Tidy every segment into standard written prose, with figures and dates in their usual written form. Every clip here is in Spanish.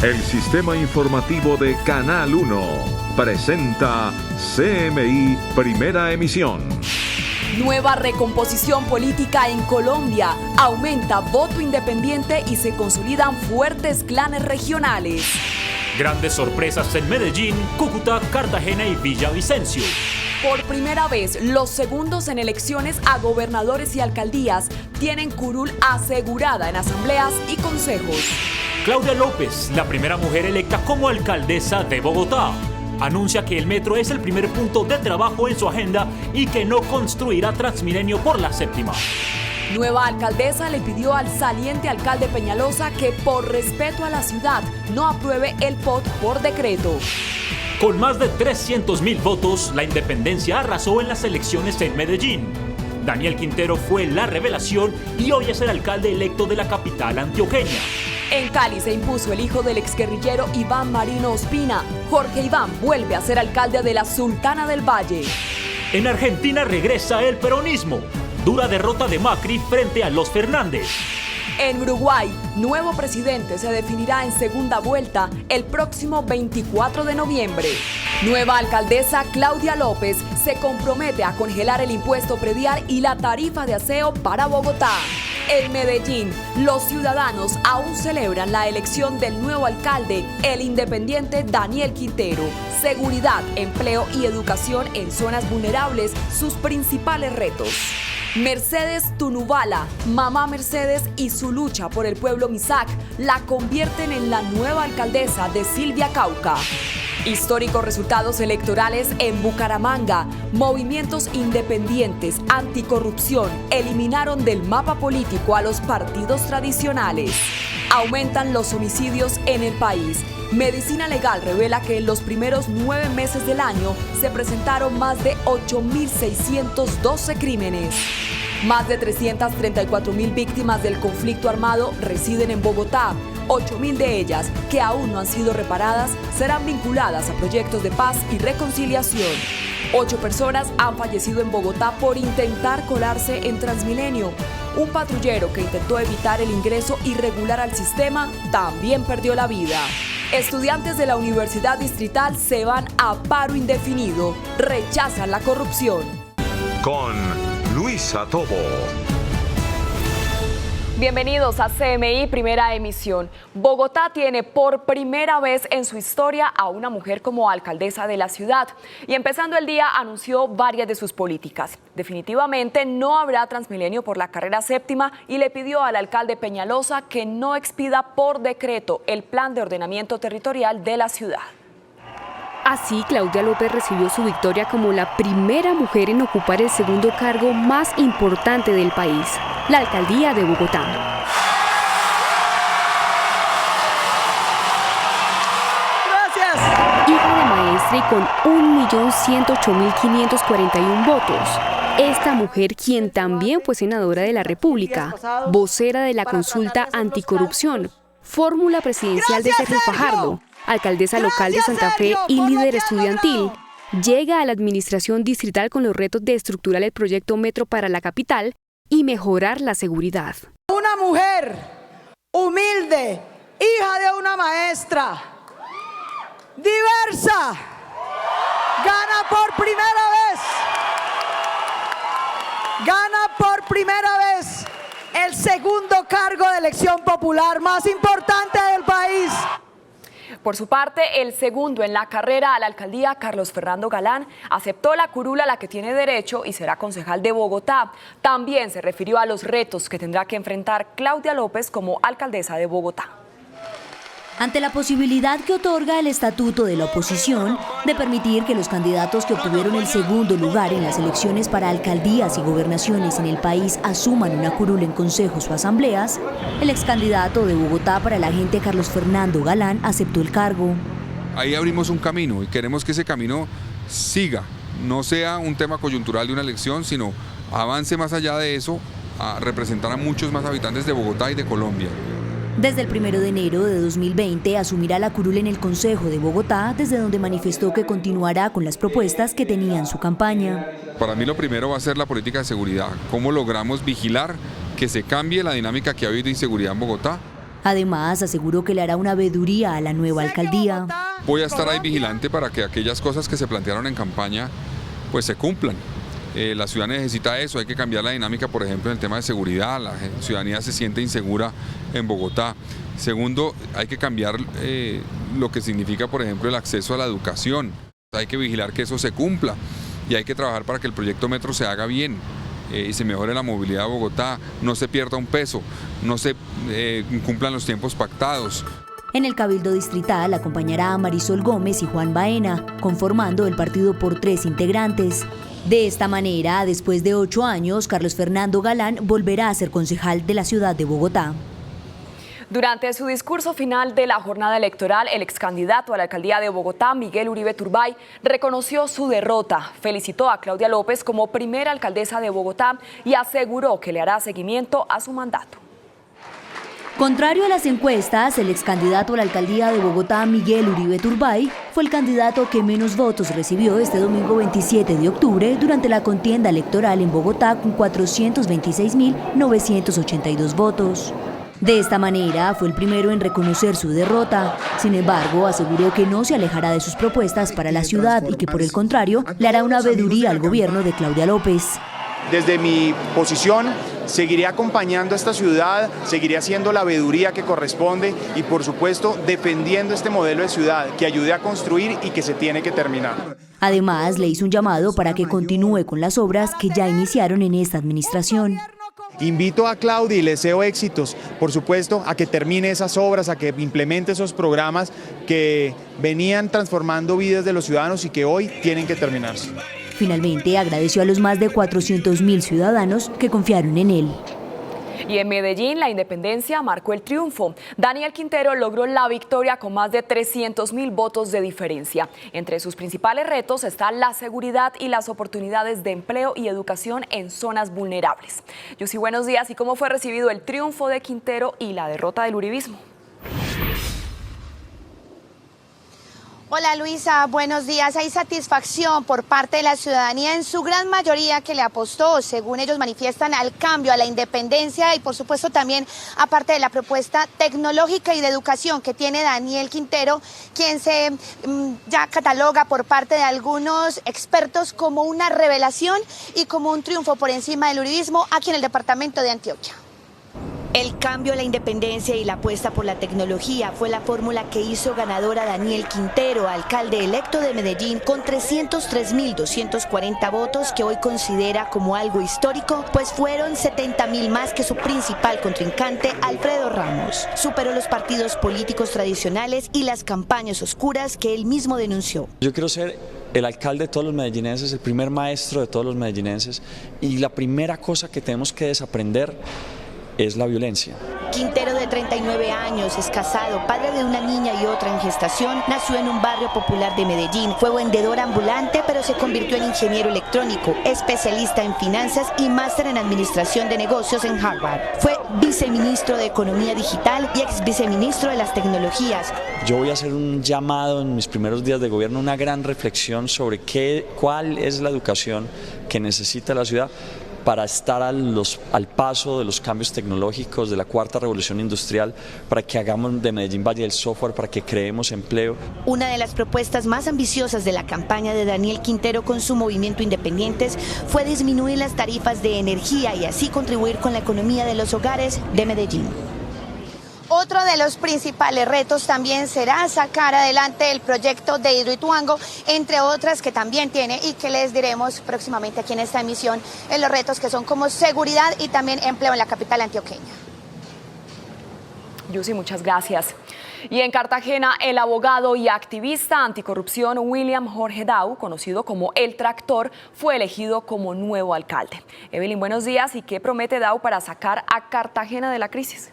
El sistema informativo de Canal 1 presenta CMI Primera Emisión. Nueva recomposición política en Colombia. Aumenta voto independiente y se consolidan fuertes clanes regionales. Grandes sorpresas en Medellín, Cúcuta, Cartagena y Villavicencio. Por primera vez, los segundos en elecciones a gobernadores y alcaldías tienen curul asegurada en asambleas y consejos. Claudia López, la primera mujer electa como alcaldesa de Bogotá, anuncia que el metro es el primer punto de trabajo en su agenda y que no construirá Transmilenio por la séptima. Nueva alcaldesa le pidió al saliente alcalde Peñalosa que por respeto a la ciudad no apruebe el POT por decreto. Con más de 300.000 votos, la independencia arrasó en las elecciones en Medellín. Daniel Quintero fue la revelación y hoy es el alcalde electo de la capital antioqueña. En Cali se impuso el hijo del exguerrillero Iván Marino Ospina. Jorge Iván vuelve a ser alcalde de la Sultana del Valle. En Argentina regresa el peronismo. Dura derrota de Macri frente a los Fernández. En Uruguay, nuevo presidente se definirá en segunda vuelta el próximo 24 de noviembre. Nueva alcaldesa Claudia López se compromete a congelar el impuesto predial y la tarifa de aseo para Bogotá. En Medellín, los ciudadanos aún celebran la elección del nuevo alcalde, el independiente Daniel Quintero. Seguridad, empleo y educación en zonas vulnerables, sus principales retos. Mercedes Tunubala, mamá Mercedes y su lucha por el pueblo Misak la convierten en la nueva alcaldesa de Silvia Cauca. Históricos resultados electorales en Bucaramanga. Movimientos independientes anticorrupción eliminaron del mapa político a los partidos tradicionales. Aumentan los homicidios en el país. Medicina Legal revela que en los primeros 9 meses del año se presentaron más de 8.612 crímenes. Más de 334.000 víctimas del conflicto armado residen en Bogotá. 8.000 de ellas, que aún no han sido reparadas, serán vinculadas a proyectos de paz y reconciliación. 8 personas han fallecido en Bogotá por intentar colarse en Transmilenio. Un patrullero que intentó evitar el ingreso irregular al sistema también perdió la vida. Estudiantes de la Universidad Distrital se van a paro indefinido. Rechazan la corrupción. Con Luisa Tobo. Bienvenidos a CMI Primera Emisión. Bogotá tiene por primera vez en su historia a una mujer como alcaldesa de la ciudad y empezando el día anunció varias de sus políticas. Definitivamente no habrá Transmilenio por la carrera séptima y le pidió al alcalde Peñalosa que no expida por decreto el plan de ordenamiento territorial de la ciudad. Así, Claudia López recibió su victoria como la primera mujer en ocupar el segundo cargo más importante del país, la alcaldía de Bogotá. Gracias. Hija de maestra y con 1.108.541 votos. Esta mujer, quien también fue senadora de la República, vocera de la consulta anticorrupción, fórmula presidencial de Sergio Fajardo, alcaldesa local de Santa Fe y líder estudiantil, llega a la administración distrital con los retos de estructurar el proyecto Metro para la capital y mejorar la seguridad. Una mujer humilde, hija de una maestra, diversa, gana por primera vez el segundo cargo de elección popular más importante del país. Por su parte, el segundo en la carrera a la alcaldía, Carlos Fernando Galán, aceptó la curul a la que tiene derecho y será concejal de Bogotá. También se refirió a los retos que tendrá que enfrentar Claudia López como alcaldesa de Bogotá. Ante la posibilidad que otorga el estatuto de la oposición de permitir que los candidatos que obtuvieron el segundo lugar en las elecciones para alcaldías y gobernaciones en el país asuman una curul en consejos o asambleas, el excandidato de Bogotá para la gente Carlos Fernando Galán aceptó el cargo. Ahí abrimos un camino y queremos que ese camino siga, no sea un tema coyuntural de una elección, sino avance más allá de eso a representar a muchos más habitantes de Bogotá y de Colombia. Desde el 1 de enero de 2020 asumirá la curul en el Consejo de Bogotá, desde donde manifestó que continuará con las propuestas que tenía en su campaña. Para mí lo primero va a ser la política de seguridad, cómo logramos vigilar que se cambie la dinámica que ha habido de inseguridad en Bogotá Además, aseguró que le hará una veeduría a la nueva alcaldía. Voy a estar ahí vigilante para que aquellas cosas que se plantearon en campaña pues se cumplan. La ciudad necesita eso, hay que cambiar la dinámica, por ejemplo, en el tema de seguridad. La ciudadanía se siente insegura en Bogotá. Segundo, hay que cambiar lo que significa, por ejemplo, el acceso a la educación. Hay que vigilar que eso se cumpla y hay que trabajar para que el proyecto Metro se haga bien y se mejore la movilidad de Bogotá, no se pierda un peso, no se incumplan los tiempos pactados. En el Cabildo Distrital acompañará a Marisol Gómez y Juan Baena, conformando el partido por 3 integrantes. De esta manera, después de 8 años, Carlos Fernando Galán volverá a ser concejal de la ciudad de Bogotá. Durante su discurso final de la jornada electoral, el excandidato a la alcaldía de Bogotá, Miguel Uribe Turbay, reconoció su derrota, felicitó a Claudia López como primera alcaldesa de Bogotá y aseguró que le hará seguimiento a su mandato. Contrario a las encuestas, el excandidato a la alcaldía de Bogotá, Miguel Uribe Turbay, fue el candidato que menos votos recibió este domingo 27 de octubre durante la contienda electoral en Bogotá con 426.982 votos. De esta manera, fue el primero en reconocer su derrota. Sin embargo, aseguró que no se alejará de sus propuestas para la ciudad y que, por el contrario, le hará una veeduría al gobierno de Claudia López. Desde mi posición, seguiré acompañando a esta ciudad, seguiré haciendo la veeduría que corresponde y, por supuesto, defendiendo este modelo de ciudad que ayude a construir y que se tiene que terminar. Además, le hizo un llamado para que continúe con las obras que ya iniciaron en esta administración. Invito a Claudia y le deseo éxitos, por supuesto, a que termine esas obras, a que implemente esos programas que venían transformando vidas de los ciudadanos y que hoy tienen que terminarse. Finalmente, agradeció a los más de 400.000 ciudadanos que confiaron en él. Y en Medellín, la independencia marcó el triunfo. Daniel Quintero logró la victoria con más de 300.000 votos de diferencia. Entre sus principales retos está la seguridad y las oportunidades de empleo y educación en zonas vulnerables. Yusi, buenos días. ¿Y cómo fue recibido el triunfo de Quintero y la derrota del uribismo? Hola Luisa, buenos días. Hay satisfacción por parte de la ciudadanía en su gran mayoría que le apostó, según ellos manifiestan, al cambio, a la independencia y por supuesto también aparte de la propuesta tecnológica y de educación que tiene Daniel Quintero, quien se ya cataloga por parte de algunos expertos como una revelación y como un triunfo por encima del uribismo aquí en el departamento de Antioquia. El cambio, la independencia y la apuesta por la tecnología fue la fórmula que hizo ganadora Daniel Quintero, alcalde electo de Medellín, con 303.240 votos que hoy considera como algo histórico, pues fueron 70.000 más que su principal contrincante, Alfredo Ramos. Superó los partidos políticos tradicionales y las campañas oscuras que él mismo denunció. Yo quiero ser el alcalde de todos los medellinenses, el primer maestro de todos los medellinenses, y la primera cosa que tenemos que desaprender es la violencia. Quintero, de 39 años, es casado, padre de una niña y otra en gestación, nació en un barrio popular de Medellín, fue vendedor ambulante, pero se convirtió en ingeniero electrónico, especialista en finanzas y máster en administración de negocios en Harvard. Fue viceministro de Economía Digital y ex viceministro de las Tecnologías. Yo voy a hacer un llamado en mis primeros días de gobierno, una gran reflexión sobre cuál es la educación que necesita la ciudad para estar al paso de los cambios tecnológicos, de la cuarta revolución industrial, para que hagamos de Medellín Valle del Software, para que creemos empleo. Una de las propuestas más ambiciosas de la campaña de Daniel Quintero con su movimiento Independientes fue disminuir las tarifas de energía y así contribuir con la economía de los hogares de Medellín. Otro de los principales retos también será sacar adelante el proyecto de Hidroituango, entre otras que también tiene y que les diremos próximamente aquí en esta emisión, en los retos que son como seguridad y también empleo en la capital antioqueña. Yusi, muchas gracias. Y en Cartagena, el abogado y activista anticorrupción William Jorge Dau, conocido como El Tractor, fue elegido como nuevo alcalde. Evelyn, buenos días. ¿Y qué promete Dau para sacar a Cartagena de la crisis?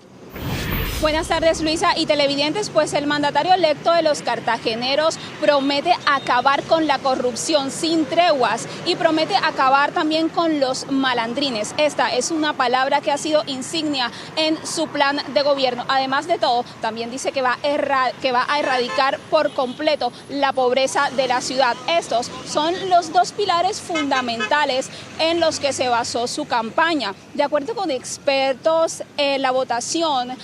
Buenas tardes, Luisa y televidentes. Pues el mandatario electo de los cartageneros promete acabar con la corrupción sin treguas y promete acabar también con los malandrines. Esta es una palabra que ha sido insignia en su plan de gobierno. Además de todo, también dice que va a erradicar por completo la pobreza de la ciudad. Estos son los dos pilares fundamentales en los que se basó su campaña. De acuerdo con expertos, la votación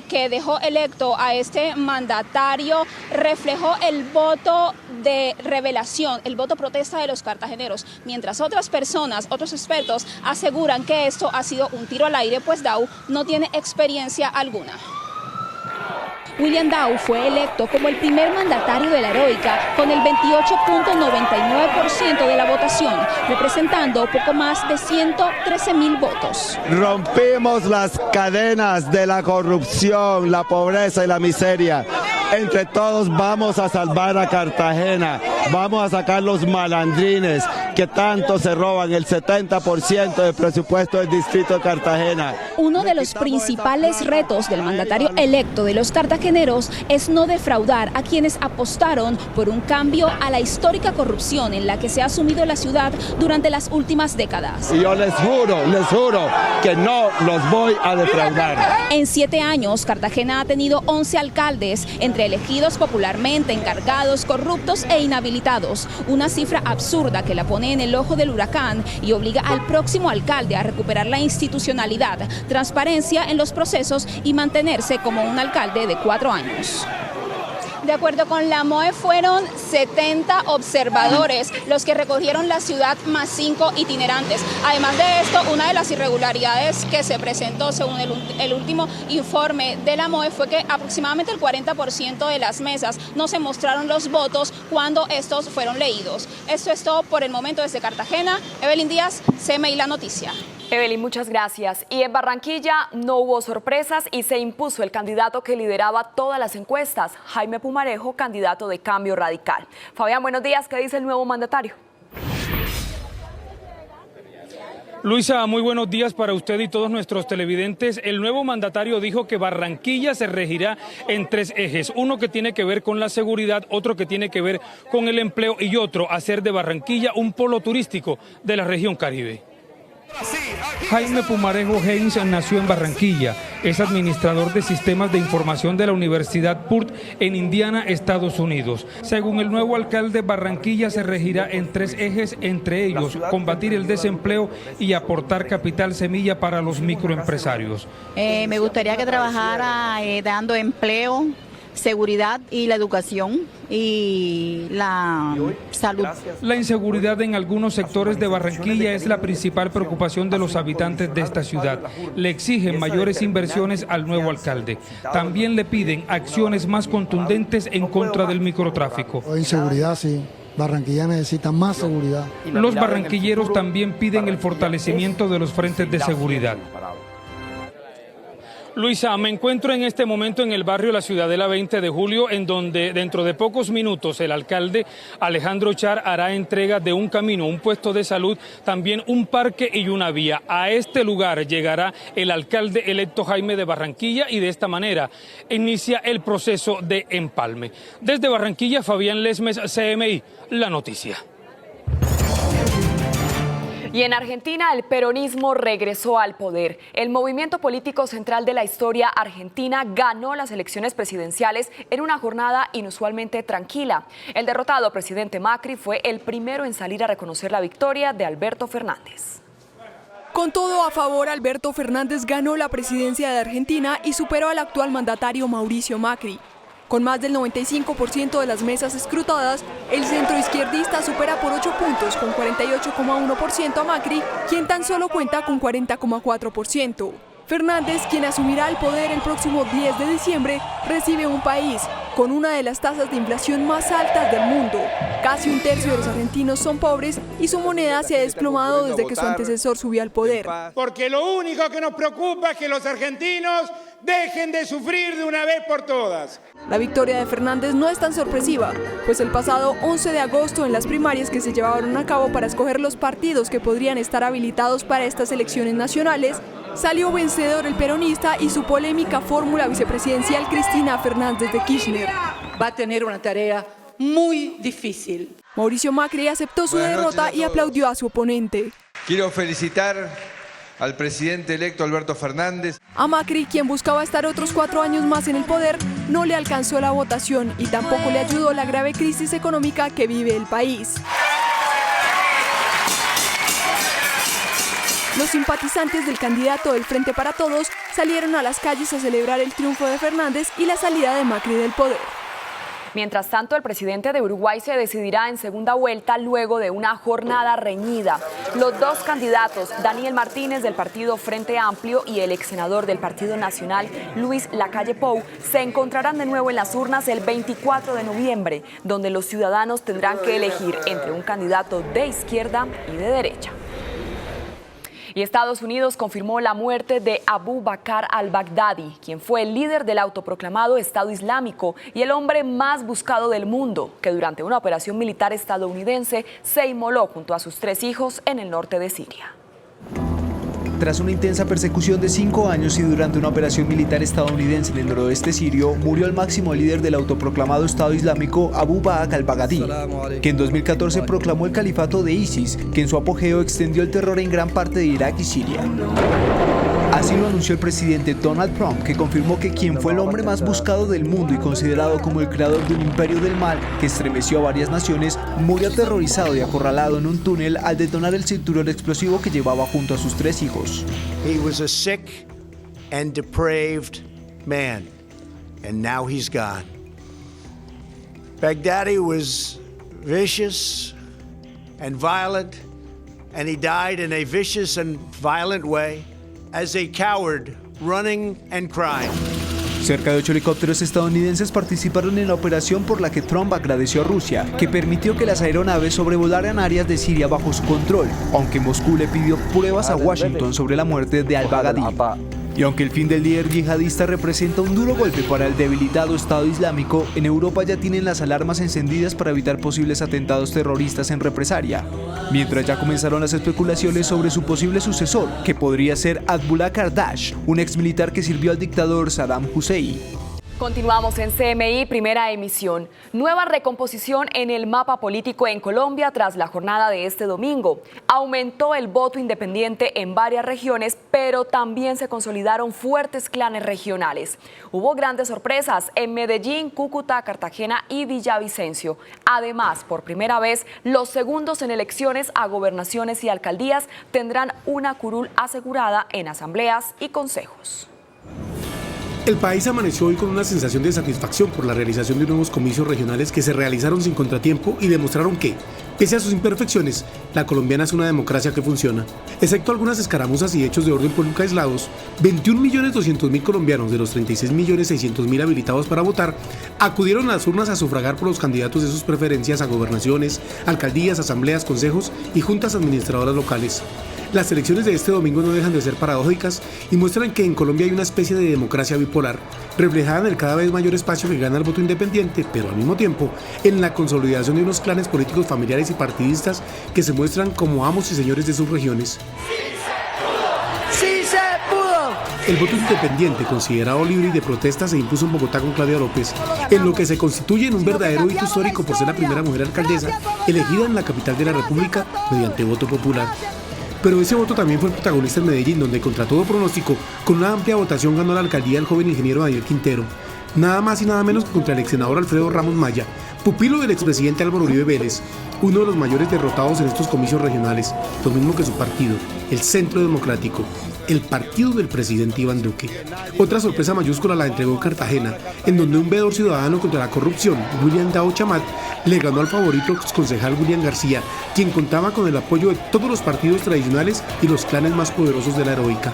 que dejó electo a este mandatario reflejó el voto de revelación, el voto protesta de los cartageneros, mientras otras personas, otros expertos aseguran que esto ha sido un tiro al aire, pues Dow no tiene experiencia alguna. William Dow fue electo como el primer mandatario de la Heroica con el 28.99% de la votación, representando poco más de 113.000 votos. Rompimos las cadenas de la corrupción, la pobreza y la miseria. Entre todos vamos a salvar a Cartagena, vamos a sacar los malandrines que tanto se roban el 70% del presupuesto del distrito de Cartagena. Uno de los principales retos del mandatario electo de los cartageneros es no defraudar a quienes apostaron por un cambio a la histórica corrupción en la que se ha sumido la ciudad durante las últimas décadas. Y yo les juro que no los voy a defraudar. En 7 años, Cartagena ha tenido 11 alcaldes, entre elegidos popularmente, encargados, corruptos e inhabilitados. Una cifra absurda que la pone en el ojo del huracán y obliga al próximo alcalde a recuperar la institucionalidad, transparencia en los procesos y mantenerse como un alcalde de 4 años. De acuerdo con la MOE, fueron 70 observadores los que recorrieron la ciudad más 5 itinerantes. Además de esto, una de las irregularidades que se presentó según el último informe de la MOE fue que aproximadamente el 40% de las mesas no se mostraron los votos cuando estos fueron leídos. Esto es todo por el momento desde Cartagena. Evelyn Díaz, CMI La Noticia. Evelyn, muchas gracias. Y en Barranquilla no hubo sorpresas y se impuso el candidato que lideraba todas las encuestas, Jaime Pumarejo, candidato de Cambio Radical. Fabián, buenos días. ¿Qué dice el nuevo mandatario? Luisa, muy buenos días para usted y todos nuestros televidentes. El nuevo mandatario dijo que Barranquilla se regirá en 3 ejes. Uno que tiene que ver con la seguridad, otro que tiene que ver con el empleo y otro hacer de Barranquilla un polo turístico de la región Caribe. Jaime Pumarejo Haynes nació en Barranquilla, es administrador de sistemas de información de la Universidad Purt en Indiana, Estados Unidos. Según el nuevo alcalde, Barranquilla se regirá en 3 ejes, entre ellos combatir el desempleo y aportar capital semilla para los microempresarios. Me gustaría que trabajara dando empleo, seguridad y la educación y la salud. La inseguridad en algunos sectores de Barranquilla es la principal preocupación de los habitantes de esta ciudad. Le exigen mayores inversiones al nuevo alcalde. También le piden acciones más contundentes en contra del microtráfico. Inseguridad, sí. Barranquilla necesita más seguridad. Los barranquilleros también piden el fortalecimiento de los frentes de seguridad. Luisa, me encuentro en este momento en el barrio La Ciudadela 20 de Julio, en donde dentro de pocos minutos el alcalde Alejandro Char hará entrega de un camino, un puesto de salud, también un parque y una vía. A este lugar llegará el alcalde electo Jaime de Barranquilla y de esta manera inicia el proceso de empalme. Desde Barranquilla, Fabián Lesmes, CMI, La Noticia. Y en Argentina el peronismo regresó al poder. El movimiento político central de la historia argentina ganó las elecciones presidenciales en una jornada inusualmente tranquila. El derrotado presidente Macri fue el primero en salir a reconocer la victoria de Alberto Fernández. Con todo a favor, Alberto Fernández ganó la presidencia de Argentina y superó al actual mandatario Mauricio Macri. Con más del 95% de las mesas escrutadas, el centroizquierdista supera por 8 puntos con 48,1% a Macri, quien tan solo cuenta con 40,4%. Fernández, quien asumirá el poder el próximo 10 de diciembre, recibe un país con una de las tasas de inflación más altas del mundo. Casi un tercio de los argentinos son pobres y su moneda se ha desplomado desde que su antecesor subió al poder. Porque lo único que nos preocupa es que los argentinos dejen de sufrir de una vez por todas. La victoria de Fernández no es tan sorpresiva, pues el pasado 11 de agosto en las primarias que se llevaron a cabo para escoger los partidos que podrían estar habilitados para estas elecciones nacionales, salió vencedor el peronista y su polémica fórmula vicepresidencial Cristina Fernández de Kirchner. Va a tener una tarea muy difícil. Mauricio Macri aceptó su derrota y aplaudió a su oponente. Quiero felicitar al presidente electo Alberto Fernández. A Macri, quien buscaba estar otros 4 años más en el poder, no le alcanzó la votación y tampoco le ayudó la grave crisis económica que vive el país. Los simpatizantes del candidato del Frente para Todos salieron a las calles a celebrar el triunfo de Fernández y la salida de Macri del poder. Mientras tanto, el presidente de Uruguay se decidirá en segunda vuelta luego de una jornada reñida. Los dos candidatos, Daniel Martínez del partido Frente Amplio y el ex senador del Partido Nacional, Luis Lacalle Pou, se encontrarán de nuevo en las urnas el 24 de noviembre, donde los ciudadanos tendrán que elegir entre un candidato de izquierda y de derecha. Y Estados Unidos confirmó la muerte de Abu Bakr al-Baghdadi, quien fue el líder del autoproclamado Estado Islámico y el hombre más buscado del mundo, que durante una operación militar estadounidense se inmoló junto a sus 3 hijos en el norte de Siria. Tras una intensa persecución de 5 años y durante una operación militar estadounidense en el noroeste sirio, murió el máximo líder del autoproclamado Estado Islámico, Abu Bakr al-Baghdadi, que en 2014 proclamó el califato de ISIS, que en su apogeo extendió el terror en gran parte de Irak y Siria. Así lo anunció el presidente Donald Trump, que confirmó que quien fue el hombre más buscado del mundo y considerado como el creador de un imperio del mal que estremeció a varias naciones, murió aterrorizado y acorralado en un túnel al detonar el cinturón explosivo que llevaba junto a sus 3 hijos. He was a sick and depraved man, and now he's gone. Baghdadi was vicious and violent, and he died in a vicious and violent way. As a coward, running and crying. Cerca de 8 helicópteros estadounidenses participaron en la operación por la que Trump agradeció a Rusia, que permitió que las aeronaves sobrevolaran áreas de Siria bajo su control, aunque Moscú le pidió pruebas a Washington sobre la muerte de al-Baghdadi. Y aunque el fin del líder yihadista representa un duro golpe para el debilitado Estado Islámico, en Europa ya tienen las alarmas encendidas para evitar posibles atentados terroristas en represalia. Mientras ya comenzaron las especulaciones sobre su posible sucesor, que podría ser Abdullah Kardash, un exmilitar que sirvió al dictador Saddam Hussein. Continuamos en CMI Primera Emisión. Nueva recomposición en el mapa político en Colombia tras la jornada de este domingo. Aumentó el voto independiente en varias regiones, pero también se consolidaron fuertes clanes regionales. Hubo grandes sorpresas en Medellín, Cúcuta, Cartagena y Villavicencio. Además, por primera vez, los segundos en elecciones a gobernaciones y alcaldías tendrán una curul asegurada en asambleas y consejos. El país amaneció hoy con una sensación de satisfacción por la realización de nuevos comicios regionales que se realizaron sin contratiempo y demostraron que, pese a sus imperfecciones, la colombiana es una democracia que funciona. Excepto algunas escaramuzas y hechos de orden público aislados, 21.200.000 colombianos de los 36.600.000 habilitados para votar acudieron a las urnas a sufragar por los candidatos de sus preferencias a gobernaciones, alcaldías, asambleas, consejos y juntas administradoras locales. Las elecciones de este domingo no dejan de ser paradójicas y muestran que en Colombia hay una especie de democracia bipolar, reflejada en el cada vez mayor espacio que gana el voto independiente, pero al mismo tiempo en la consolidación de unos clanes políticos familiares y partidistas que se muestran como amos y señores de sus regiones. ¡Sí se pudo! El voto independiente, considerado libre y de protesta, se impuso en Bogotá con Claudia López, en lo que se constituye en un verdadero hito histórico por ser la primera mujer alcaldesa elegida en la capital de la República mediante voto popular. Pero ese voto también fue el protagonista en Medellín, donde contra todo pronóstico, con una amplia votación ganó la alcaldía el joven ingeniero Daniel Quintero, nada más y nada menos que contra el ex senador Alfredo Ramos Maya, pupilo del expresidente Álvaro Uribe Vélez, uno de los mayores derrotados en estos comicios regionales, lo mismo que su partido, el Centro Democrático, el partido del presidente Iván Duque. Otra sorpresa mayúscula la entregó Cartagena, en donde un veedor ciudadano contra la corrupción, William Dao Chamat, le ganó al favorito exconcejal William García, quien contaba con el apoyo de todos los partidos tradicionales y los clanes más poderosos de la heroica.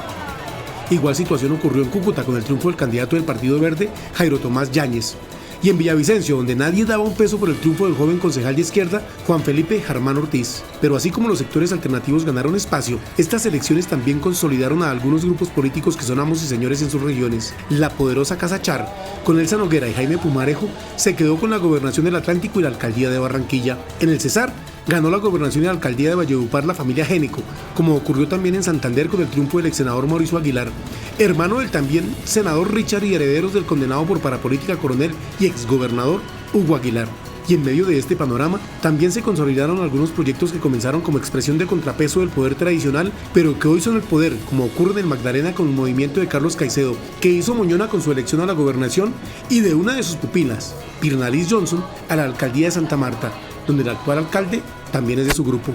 Igual situación ocurrió en Cúcuta con el triunfo del candidato del Partido Verde, Jairo Tomás Yáñez. Y en Villavicencio, donde nadie daba un peso por el triunfo del joven concejal de izquierda, Juan Felipe Jarmán Ortiz. Pero así como los sectores alternativos ganaron espacio, estas elecciones también consolidaron a algunos grupos políticos que son amos y señores en sus regiones. La poderosa Casa Char, con Elsa Noguera y Jaime Pumarejo, se quedó con la gobernación del Atlántico y la alcaldía de Barranquilla. En el Cesar, ganó la gobernación y la alcaldía de Valledupar la familia Génico, como ocurrió también en Santander con el triunfo del ex senador Mauricio Aguilar, hermano del también senador Richard y herederos del condenado por parapolítica coronel y exgobernador Hugo Aguilar. Y en medio de este panorama, también se consolidaron algunos proyectos que comenzaron como expresión de contrapeso del poder tradicional, pero que hoy son el poder, como ocurre en el Magdalena con el movimiento de Carlos Caicedo, que hizo moñona con su elección a la gobernación, y de una de sus pupilas, Pirnalis Johnson, a la alcaldía de Santa Marta, donde el actual alcalde también es de su grupo.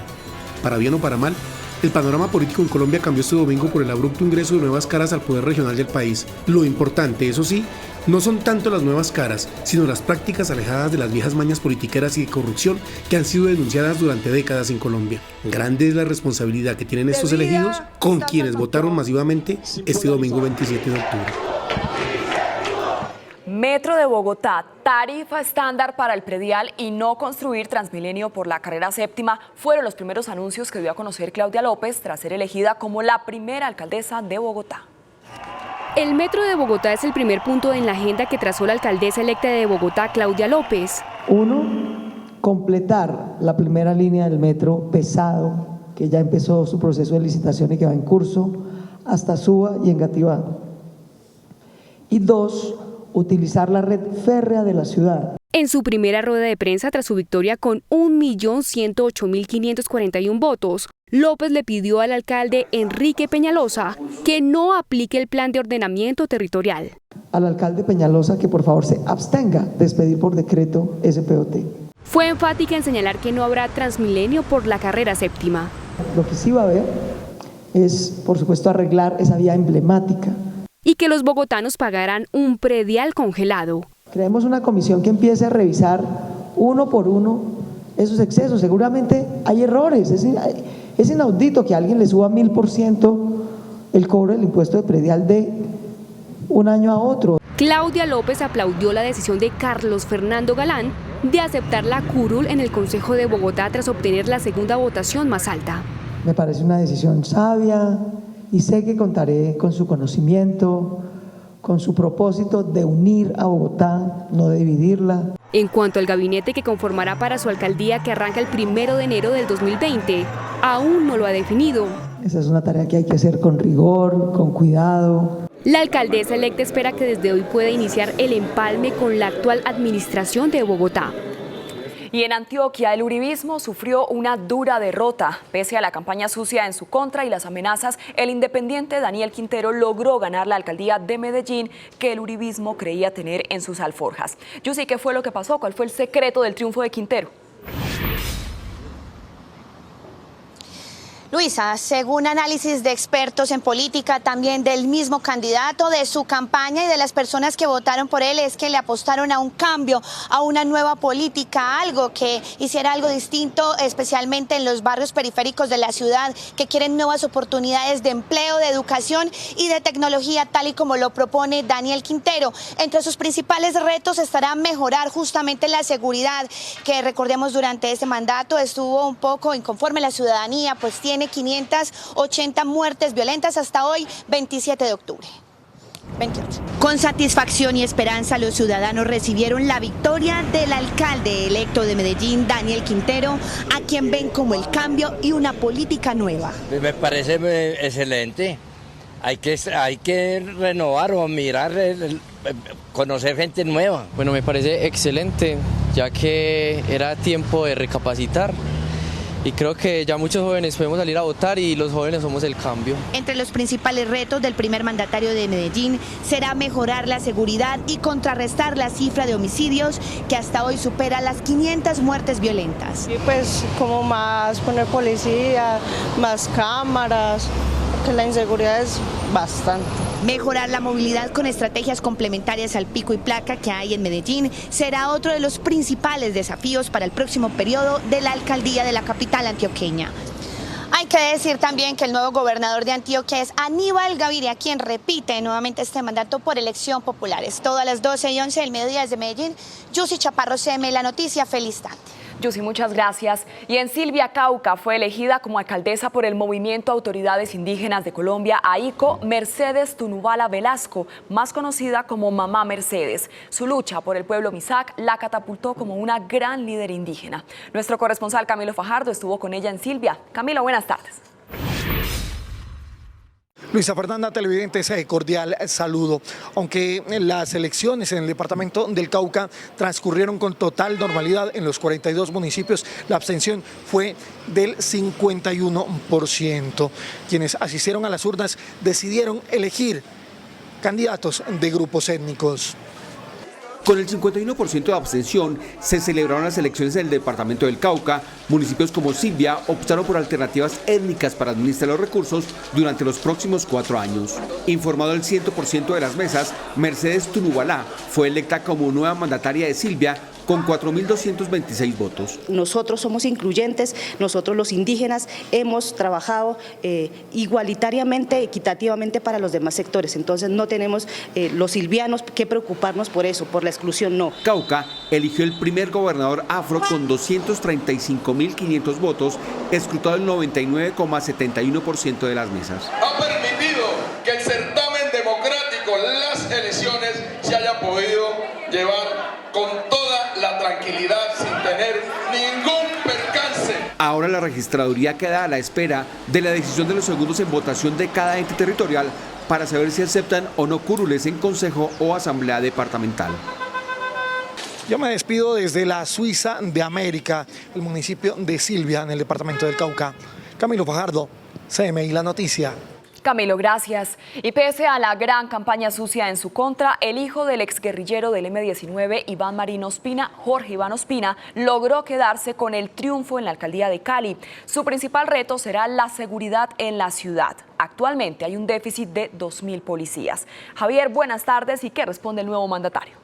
Para bien o para mal, El panorama político en Colombia cambió este domingo por el abrupto ingreso de nuevas caras al poder regional del país. Lo importante, eso sí, no son tanto las nuevas caras, sino las prácticas alejadas de las viejas mañas politiqueras y de corrupción que han sido denunciadas durante décadas en Colombia. Grande es la responsabilidad que tienen estos elegidos con quienes votaron masivamente este domingo 27 de octubre. Metro de Bogotá, tarifa estándar para el predial y no construir Transmilenio por la carrera séptima fueron los primeros anuncios que dio a conocer Claudia López tras ser elegida como la primera alcaldesa de Bogotá. El Metro de Bogotá es el primer punto en la agenda que trazó la alcaldesa electa de Bogotá, Claudia López. 1. Completar la primera línea del metro pesado, que ya empezó su proceso de licitación y que va en curso, hasta Suba y Engativá. Y 2. Utilizar la red férrea de la ciudad. En su primera rueda de prensa tras su victoria con 1.108.541 votos, López le pidió al alcalde Enrique Peñalosa que no aplique el plan de ordenamiento territorial. Al alcalde Peñalosa que por favor se abstenga de expedir por decreto ese POT. Fue enfática en señalar que no habrá Transmilenio por la carrera séptima. Lo que sí va a haber es, por supuesto, arreglar esa vía emblemática. Y que los bogotanos pagarán un predial congelado. Creemos una comisión que empiece a revisar uno por uno esos excesos. Seguramente hay errores. Es inaudito que a alguien le suba 1000% el cobro del impuesto de predial de un año a otro. Claudia López aplaudió la decisión de Carlos Fernando Galán de aceptar la curul en el Consejo de Bogotá tras obtener la segunda votación más alta. Me parece una decisión sabia y sé que contaré con su conocimiento, con su propósito de unir a Bogotá, no de dividirla. En cuanto al gabinete que conformará para su alcaldía que arranca el 1 de enero del 2020, aún no lo ha definido. Esa es una tarea que hay que hacer con rigor, con cuidado. La alcaldesa electa espera que desde hoy pueda iniciar el empalme con la actual administración de Bogotá. Y en Antioquia, el uribismo sufrió una dura derrota. Pese a la campaña sucia en su contra y las amenazas, el independiente Daniel Quintero logró ganar la alcaldía de Medellín que el uribismo creía tener en sus alforjas. Yusi, ¿qué fue lo que pasó? ¿Cuál fue el secreto del triunfo de Quintero? Luisa, según análisis de expertos en política, también del mismo candidato, de su campaña y de las personas que votaron por él, es que le apostaron a un cambio, a una nueva política, algo que hiciera algo distinto, especialmente en los barrios periféricos de la ciudad, que quieren nuevas oportunidades de empleo, de educación y de tecnología, tal y como lo propone Daniel Quintero. Entre sus principales retos estará mejorar justamente la seguridad, que recordemos durante este mandato estuvo un poco inconforme la ciudadanía, pues tiene 580 muertes violentas hasta hoy, 27 de octubre. 28. Con satisfacción y esperanza, los ciudadanos recibieron la victoria del alcalde electo de Medellín, Daniel Quintero, a quien ven como el cambio y una política nueva. Me parece excelente. Hay que renovar o mirar, conocer gente nueva. Bueno, me parece excelente, ya que era tiempo de recapacitar. Y creo que ya muchos jóvenes podemos salir a votar y los jóvenes somos el cambio. Entre los principales retos del primer mandatario de Medellín será mejorar la seguridad y contrarrestar la cifra de homicidios que hasta hoy supera las 500 muertes violentas. Y pues como más poner policía, más cámaras, que la inseguridad es bastante. Mejorar la movilidad con estrategias complementarias al pico y placa que hay en Medellín será otro de los principales desafíos para el próximo periodo de la alcaldía de la capital antioqueña. Hay que decir también que el nuevo gobernador de Antioquia es Aníbal Gaviria, quien repite nuevamente este mandato por elección popular. Es todo a las 12:11 del mediodía desde Medellín. Yusi Chaparro, CM, La Noticia. Feliz tarde. Yusi, muchas gracias. Y en Silvia, Cauca, fue elegida como alcaldesa por el Movimiento Autoridades Indígenas de Colombia, AICO, Mercedes Tunubala Velasco, más conocida como Mamá Mercedes. Su lucha por el pueblo Misak la catapultó como una gran líder indígena. Nuestro corresponsal Camilo Fajardo estuvo con ella en Silvia. Camilo, buenas tardes. Luisa Fernanda, televidentes, cordial saludo. Aunque las elecciones en el departamento del Cauca transcurrieron con total normalidad en los 42 municipios, la abstención fue del 51%. Quienes asistieron a las urnas decidieron elegir candidatos de grupos étnicos. Con el 51% de abstención, se celebraron las elecciones en el departamento del Cauca. Municipios como Silvia optaron por alternativas étnicas para administrar los recursos durante los próximos 4 años. Informado el 100% de las mesas, Mercedes Tunubalá fue electa como nueva mandataria de Silvia con 4.226 votos. Nosotros somos incluyentes, nosotros los indígenas hemos trabajado igualitariamente, equitativamente para los demás sectores, entonces no tenemos los silvianos que preocuparnos por eso, por la exclusión, no. Cauca eligió el primer gobernador afro con 235.500 votos, escrutado el 99,71% de las mesas. Ha permitido que el certamen democrático, las elecciones, se haya podido llevar con toda la tranquilidad, sin tener ningún percance. Ahora la registraduría queda a la espera de la decisión de los segundos en votación de cada ente territorial para saber si aceptan o no curules en consejo o asamblea departamental. Yo me despido desde la Suiza de América, el municipio de Silvia, en el departamento del Cauca. Camilo Fajardo, CMI La Noticia. Camilo, gracias. Y pese a la gran campaña sucia en su contra, el hijo del exguerrillero del M-19, Iván Marín Ospina, Jorge Iván Ospina, logró quedarse con el triunfo en la alcaldía de Cali. Su principal reto será la seguridad en la ciudad. Actualmente hay un déficit de 2.000 policías. Javier, buenas tardes. ¿Y qué responde el nuevo mandatario?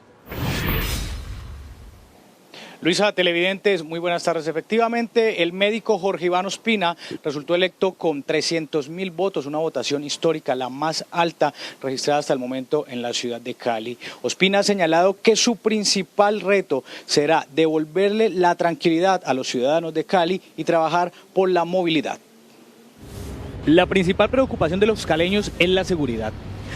Luisa, televidentes, muy buenas tardes. Efectivamente, el médico Jorge Iván Ospina resultó electo con 300.000 votos, una votación histórica, la más alta registrada hasta el momento en la ciudad de Cali. Ospina ha señalado que su principal reto será devolverle la tranquilidad a los ciudadanos de Cali y trabajar por la movilidad. La principal preocupación de los caleños es la seguridad.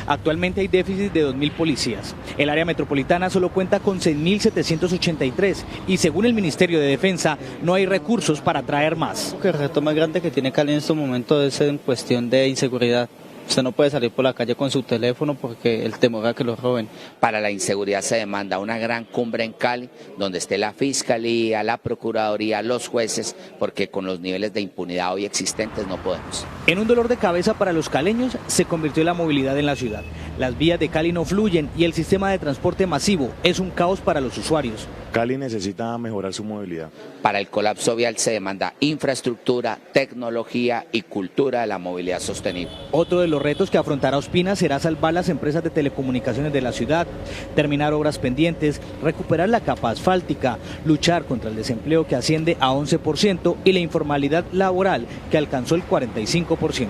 Actualmente hay déficit de 2.000 policías. El área metropolitana solo cuenta con 6.783 y según el Ministerio de Defensa no hay recursos para traer más. El reto más grande que tiene Cali en este momento es en cuestión de inseguridad. Usted no puede salir por la calle con su teléfono porque el temor a que lo roben. Para la inseguridad se demanda una gran cumbre en Cali, donde esté la Fiscalía, la Procuraduría, los jueces, porque con los niveles de impunidad hoy existentes no podemos. En un dolor de cabeza para los caleños se convirtió la movilidad en la ciudad. Las vías de Cali no fluyen y el sistema de transporte masivo es un caos para los usuarios. Cali necesita mejorar su movilidad. Para el colapso vial se demanda infraestructura, tecnología y cultura de la movilidad sostenible. Otro de los retos que afrontará Ospina será salvar las empresas de telecomunicaciones de la ciudad, terminar obras pendientes, recuperar la capa asfáltica, luchar contra el desempleo que asciende a 11% y la informalidad laboral que alcanzó el 45%.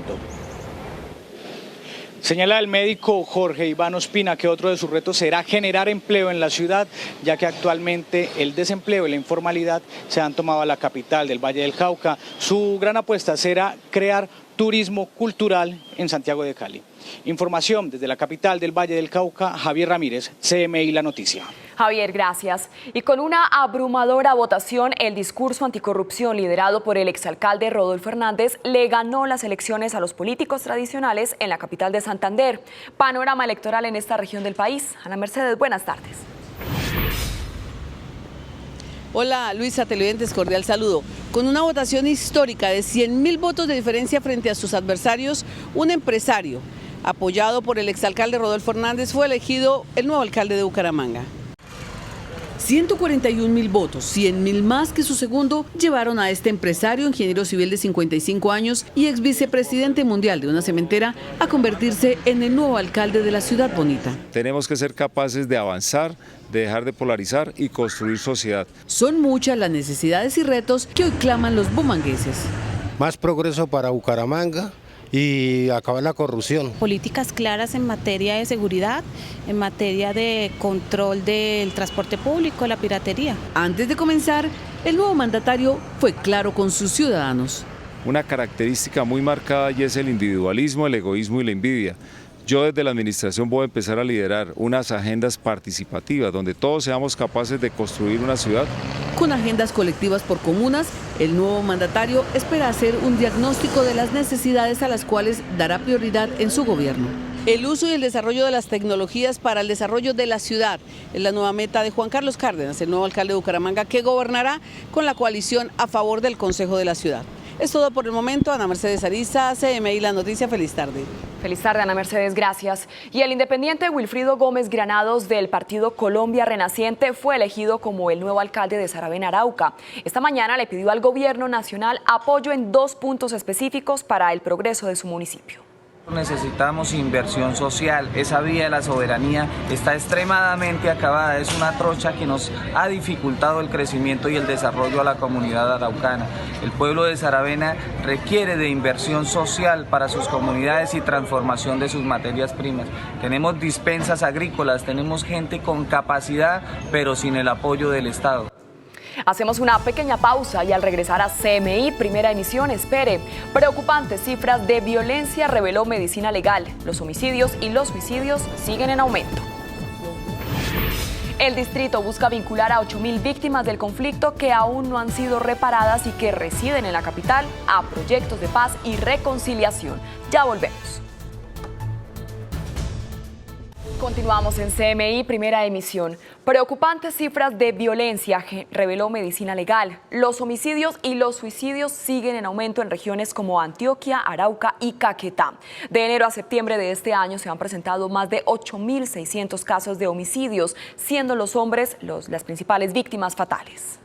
Señala el médico Jorge Iván Ospina que otro de sus retos será generar empleo en la ciudad, ya que actualmente el desempleo y la informalidad se han tomado a la capital del Valle del Cauca. Su gran apuesta será crear turismo cultural en Santiago de Cali. Información desde la capital del Valle del Cauca, Javier Ramírez, CMI La Noticia. Javier, gracias. Y con una abrumadora votación, el discurso anticorrupción liderado por el exalcalde Rodolfo Hernández le ganó las elecciones a los políticos tradicionales en la capital de Santander. Panorama electoral en esta región del país. Ana Mercedes, buenas tardes. Hola Luisa, televidentes, cordial saludo. Con una votación histórica de 100.000 votos de diferencia frente a sus adversarios, un empresario apoyado por el exalcalde Rodolfo Hernández fue elegido el nuevo alcalde de Bucaramanga. 141.000 votos, 100.000 más que su segundo, llevaron a este empresario, ingeniero civil de 55 años y ex vicepresidente mundial de una cementera, a convertirse en el nuevo alcalde de la ciudad bonita. Tenemos que ser capaces de avanzar, de dejar de polarizar y construir sociedad. Son muchas las necesidades y retos que hoy claman los bumangueses. Más progreso para Bucaramanga y acabar la corrupción. Políticas claras en materia de seguridad, en materia de control del transporte público, la piratería. Antes de comenzar, el nuevo mandatario fue claro con sus ciudadanos. Una característica muy marcada y es el individualismo, el egoísmo y la envidia. Yo desde la administración voy a empezar a liderar unas agendas participativas donde todos seamos capaces de construir una ciudad. Con agendas colectivas por comunas, el nuevo mandatario espera hacer un diagnóstico de las necesidades a las cuales dará prioridad en su gobierno. El uso y el desarrollo de las tecnologías para el desarrollo de la ciudad es la nueva meta de Juan Carlos Cárdenas, el nuevo alcalde de Bucaramanga, que gobernará con la coalición a favor del Consejo de la Ciudad. Es todo por el momento. Ana Mercedes Ariza, CMI La Noticia. Feliz tarde. Feliz tarde, Ana Mercedes, gracias. Y el independiente Wilfrido Gómez Granados del partido Colombia Renaciente fue elegido como el nuevo alcalde de Saravena, Arauca. Esta mañana le pidió al gobierno nacional apoyo en 2 puntos específicos para el progreso de su municipio. Necesitamos inversión social, esa vía de la soberanía está extremadamente acabada, es una trocha que nos ha dificultado el crecimiento y el desarrollo a la comunidad araucana. El pueblo de Saravena requiere de inversión social para sus comunidades y transformación de sus materias primas. Tenemos dispensas agrícolas, tenemos gente con capacidad, pero sin el apoyo del Estado. Hacemos una pequeña pausa y al regresar a CMI, primera emisión, espere. Preocupantes cifras de violencia reveló Medicina Legal. Los homicidios y los suicidios siguen en aumento. El distrito busca vincular a 8.000 víctimas del conflicto que aún no han sido reparadas y que residen en la capital a proyectos de paz y reconciliación. Ya volvemos. Continuamos en CMI, primera emisión. Preocupantes cifras de violencia reveló Medicina Legal. Los homicidios y los suicidios siguen en aumento en regiones como Antioquia, Arauca y Caquetá. De enero a septiembre de este año se han presentado más de 8.600 casos de homicidios, siendo los hombres las principales víctimas fatales.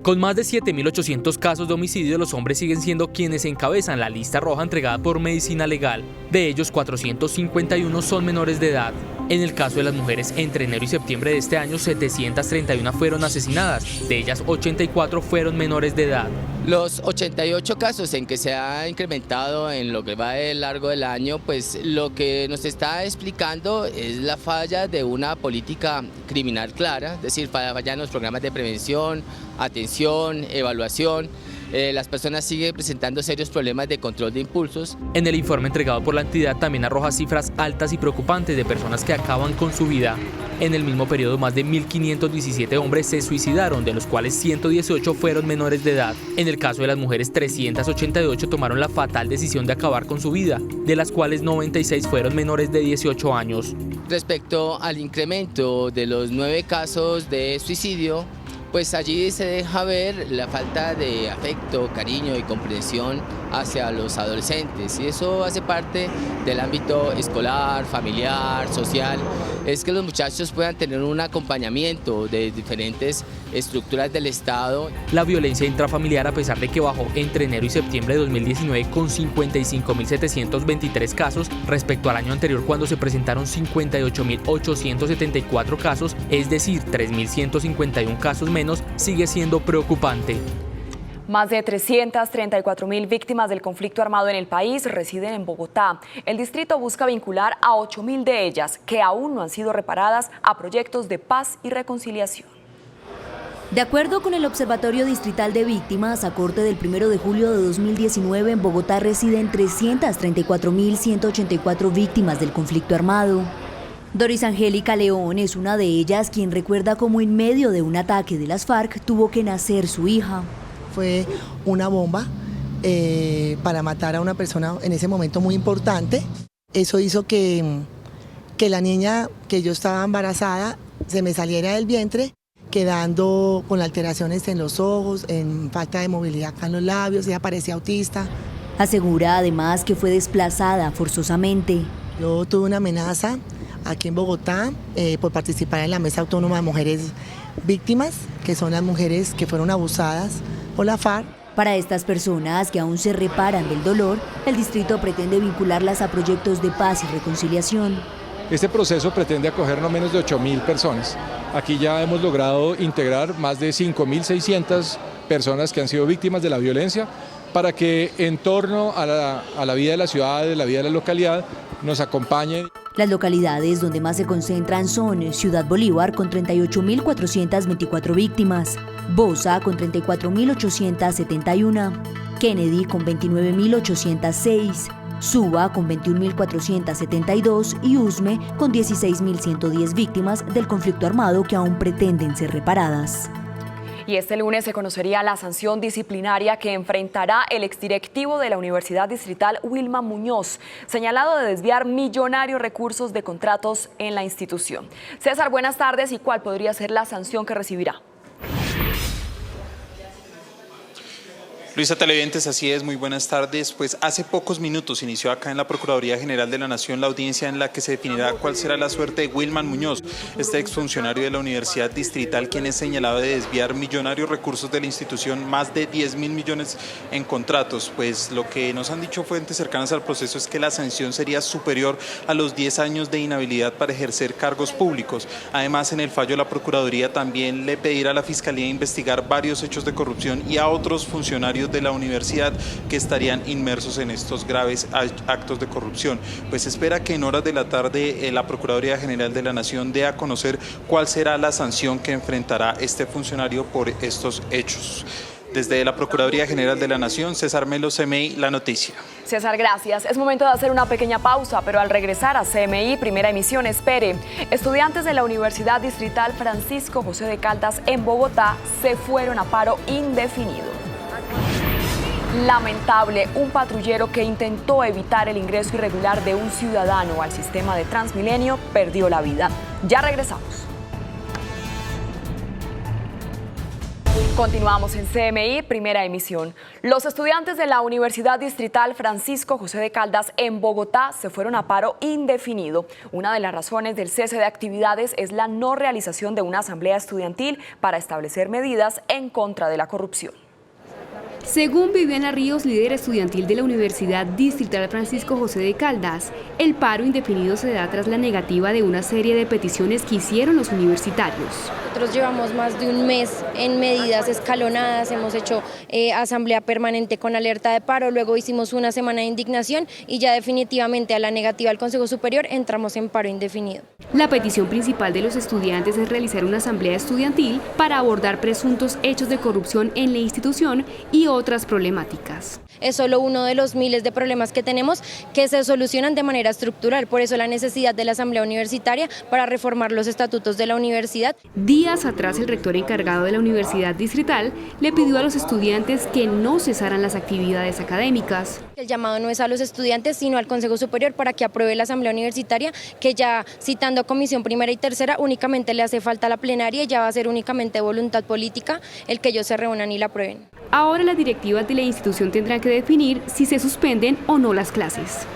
Con más de 7.800 casos de homicidio, los hombres siguen siendo quienes encabezan la lista roja entregada por Medicina Legal. De ellos, 451 son menores de edad. En el caso de las mujeres, entre enero y septiembre de este año, 731 fueron asesinadas. De ellas, 84 fueron menores de edad. Los 88 casos en que se ha incrementado en lo que va de largo del año, pues lo que nos está explicando es la falla de una política criminal clara, es decir, falla en los programas de prevención, atención, evaluación. Las personas siguen presentando serios problemas de control de impulsos. En el informe entregado por la entidad también arroja cifras altas y preocupantes de personas que acaban con su vida. En el mismo periodo, más de 1.517 hombres se suicidaron, de los cuales 118 fueron menores de edad. En el caso de las mujeres, 388 tomaron la fatal decisión de acabar con su vida, de las cuales 96 fueron menores de 18 años. Respecto al incremento de los 9 casos de suicidio, pues allí se deja ver la falta de afecto, cariño y comprensión hacia los adolescentes, y eso hace parte del ámbito escolar, familiar, social. Es que los muchachos puedan tener un acompañamiento de diferentes estructuras del Estado. La violencia intrafamiliar, a pesar de que bajó entre enero y septiembre de 2019 con 55.723 casos respecto al año anterior, cuando se presentaron 58.874 casos, es decir, 3.151 casos menos, sigue siendo preocupante. Más de 334.000 víctimas del conflicto armado en el país residen en Bogotá. El distrito busca vincular a 8.000 de ellas, que aún no han sido reparadas, a proyectos de paz y reconciliación. De acuerdo con el Observatorio Distrital de Víctimas, a corte del 1 de julio de 2019, en Bogotá residen 334.184 víctimas del conflicto armado. Doris Angélica León es una de ellas, quien recuerda cómo en medio de un ataque de las FARC tuvo que nacer su hija. Fue una bomba para matar a una persona en ese momento muy importante. Eso hizo que la niña, que yo estaba embarazada, se me saliera del vientre, quedando con alteraciones en los ojos, en falta de movilidad acá en los labios. Ella parecía autista. Asegura además que fue desplazada forzosamente. Yo tuve una amenaza aquí en Bogotá por participar en la Mesa Autónoma de Mujeres Víctimas, que son las mujeres que fueron abusadas por la FARC. Para estas personas que aún se reparan del dolor, el distrito pretende vincularlas a proyectos de paz y reconciliación. Este proceso pretende acoger no menos de 8.000 personas. Aquí ya hemos logrado integrar más de 5.600 personas que han sido víctimas de la violencia, para que en torno a la vida de la ciudad, de la vida de la localidad, nos acompañen. Las localidades donde más se concentran son Ciudad Bolívar, con 38.424 víctimas, Bosa, con 34.871, Kennedy, con 29.806, Suba, con 21.472 y Usme, con 16.110 víctimas del conflicto armado que aún pretenden ser reparadas. Y este lunes se conocería la sanción disciplinaria que enfrentará el exdirectivo de la Universidad Distrital, Wilma Muñoz, señalado de desviar millonarios recursos de contratos en la institución. César, buenas tardes. ¿Y cuál podría ser la sanción que recibirá? Luisa, televidentes, así es, muy buenas tardes. Pues hace pocos minutos inició acá en la Procuraduría General de la Nación la audiencia en la que se definirá cuál será la suerte de Wilman Muñoz, este exfuncionario de la Universidad Distrital, quien es señalado de desviar millonarios recursos de la institución, más de 10.000 millones en contratos. Pues lo que nos han dicho fuentes cercanas al proceso es que la sanción sería superior a los 10 años de inhabilidad para ejercer cargos públicos. Además, en el fallo la Procuraduría también le pedirá a la Fiscalía investigar varios hechos de corrupción y a otros funcionarios de la universidad que estarían inmersos en estos graves actos de corrupción. Pues espera que en horas de la tarde la Procuraduría General de la Nación dé a conocer cuál será la sanción que enfrentará este funcionario por estos hechos. Desde la Procuraduría General de la Nación, César Melo, CMI, La Noticia. César, gracias. Es momento de hacer una pequeña pausa, pero al regresar a CMI, primera emisión, espere. Estudiantes de la Universidad Distrital Francisco José de Caldas en Bogotá se fueron a paro indefinido. Lamentable, un patrullero que intentó evitar el ingreso irregular de un ciudadano al sistema de Transmilenio perdió la vida. Ya regresamos. Continuamos en CMI, primera emisión. Los estudiantes de la Universidad Distrital Francisco José de Caldas en Bogotá se fueron a paro indefinido. Una de las razones del cese de actividades es la no realización de una asamblea estudiantil para establecer medidas en contra de la corrupción. Según Viviana Ríos, líder estudiantil de la Universidad Distrital Francisco José de Caldas, el paro indefinido se da tras la negativa de una serie de peticiones que hicieron los universitarios. Nosotros llevamos más de un mes en medidas escalonadas, hemos hecho asamblea permanente con alerta de paro, luego hicimos una semana de indignación y ya definitivamente a la negativa del Consejo Superior entramos en paro indefinido. La petición principal de los estudiantes es realizar una asamblea estudiantil para abordar presuntos hechos de corrupción en la institución y otras problemáticas. Es solo uno de los miles de problemas que tenemos que se solucionan de manera estructural, por eso la necesidad de la asamblea universitaria para reformar los estatutos de la universidad. Días atrás, el rector encargado de la Universidad Distrital le pidió a los estudiantes que no cesaran las actividades académicas. El llamado no es a los estudiantes, sino al Consejo Superior para que apruebe la asamblea universitaria, que ya citando comisión primera y tercera únicamente le hace falta la plenaria y ya va a ser únicamente voluntad política el que ellos se reúnan y la aprueben. Ahora las directivas de la institución tendrán que definir si se suspenden o no las clases.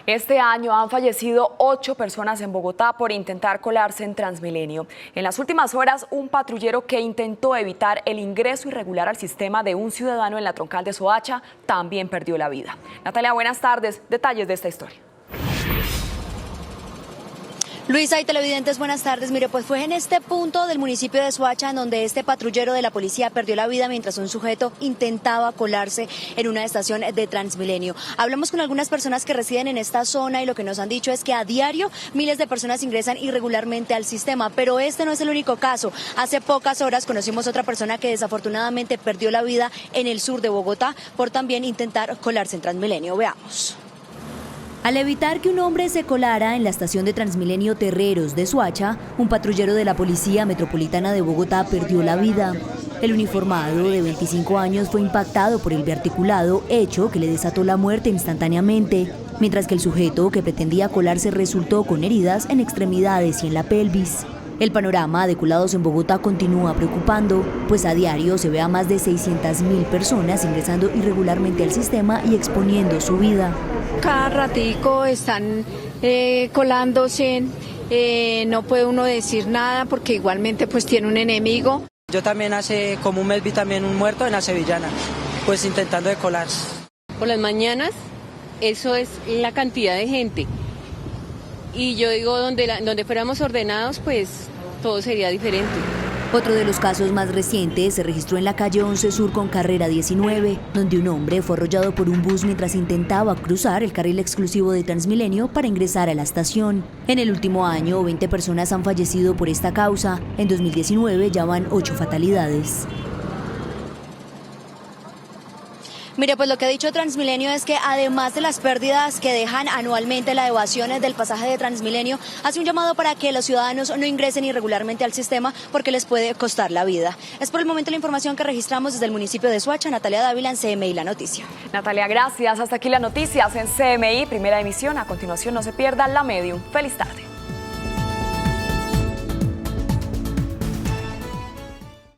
Este año han fallecido 8 personas en Bogotá por intentar colarse en Transmilenio. En las últimas horas, un patrullero que intentó evitar el ingreso irregular al sistema de un ciudadano en la troncal de Soacha también perdió la vida. Natalia, buenas tardes. Detalles de esta historia. Luisa y televidentes, buenas tardes. Mire, pues fue en este punto del municipio de Soacha en donde este patrullero de la policía perdió la vida mientras un sujeto intentaba colarse en una estación de Transmilenio. Hablamos con algunas personas que residen en esta zona y lo que nos han dicho es que a diario miles de personas ingresan irregularmente al sistema, pero este no es el único caso. Hace pocas horas conocimos otra persona que desafortunadamente perdió la vida en el sur de Bogotá por también intentar colarse en Transmilenio. Veamos. Al evitar que un hombre se colara en la estación de Transmilenio Terreros de Soacha, un patrullero de la Policía Metropolitana de Bogotá perdió la vida. El uniformado de 25 años fue impactado por el biarticulado, hecho que le desató la muerte instantáneamente, mientras que el sujeto que pretendía colarse resultó con heridas en extremidades y en la pelvis. El panorama de colados en Bogotá continúa preocupando, pues a diario se ve a más de 600.000 personas ingresando irregularmente al sistema y exponiendo su vida. Cada ratico están colándose, no puede uno decir nada porque igualmente pues tiene un enemigo. Yo también hace como un mes vi también un muerto en la Sevillana, pues intentando de colarse. Por las mañanas, eso es la cantidad de gente. Y yo digo, donde fuéramos ordenados, pues todo sería diferente. Otro de los casos más recientes se registró en la calle 11 Sur con carrera 19, donde un hombre fue arrollado por un bus mientras intentaba cruzar el carril exclusivo de Transmilenio para ingresar a la estación. En el último año, 20 personas han fallecido por esta causa. En 2019 ya van 8 fatalidades. Mire, pues lo que ha dicho Transmilenio es que además de las pérdidas que dejan anualmente la evasión del pasaje de Transmilenio, hace un llamado para que los ciudadanos no ingresen irregularmente al sistema porque les puede costar la vida. Es por el momento la información que registramos desde el municipio de Soacha. Natalia Dávila en CMI La Noticia. Natalia, gracias. Hasta aquí las noticias en CMI, primera emisión. A continuación no se pierda La Medium. Feliz tarde.